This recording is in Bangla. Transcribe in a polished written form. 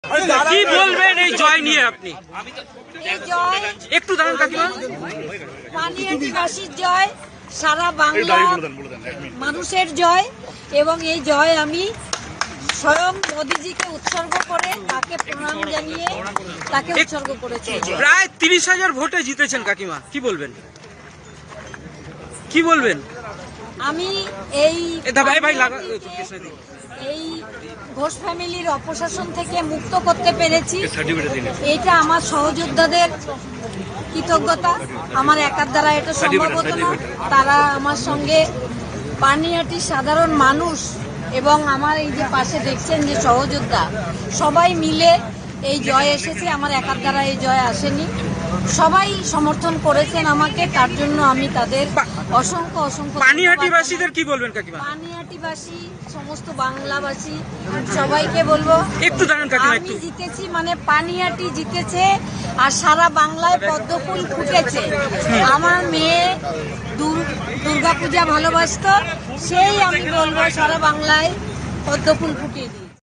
কি বলবেন এই জয় নিয়ে আপনি? এই জয় একটু দাঁড়ান কাকিমা। পানিহাটিবাসীর জয়, সারা বাংলা মানুষের জয়, এবং এই জয় আমি স্বয়ং মোদিজিকে উৎসর্গ করে তাকে প্রণাম জানিয়ে তাকে উৎসর্গ করেছি। প্রায় 30,000 ভোটে জিতেছেন কাকিমা, কি বলবেন? কি বলবেন? আমি এই এই ঘোষ ফ্যামিলির অপশাসন থেকে মুক্ত করতে পেরেছি, এটা আমার সহযোদ্ধাদের কৃতজ্ঞতা। আমার একার দ্বারা এটা সম্ভব হতো না। তারা আমার সঙ্গে পানিহাটির সাধারণ মানুষ এবং আমার এই যে পাশে দেখছেন যে সহযোদ্ধা, সবাই মিলে এই জয় এসেছে। আমার একার দ্বারা এই জয় আসেনি, সবাই সমর্থন করেছেন আমাকে, তার জন্য আমি তাদের অসংখ্য অসংখ্য। পানিহাটিবাসীদের কি বলবেন কাকিমা? পানিহাটিবাসী, সমস্ত বাংলাবাসী সবাইকে বলবো, একটু দাঁড়ান কাকিমা। আমি জিতেছি মানে পানিহাটি জিতেছে, আর সারা বাংলায় পদ্মফুল ফুটেছে। আমার মেয়ে দুর্গাপূজা ভালোবাসতো, সেই আমি বলবো সারা বাংলায় পদ্মফুল ফুটিয়ে দিই।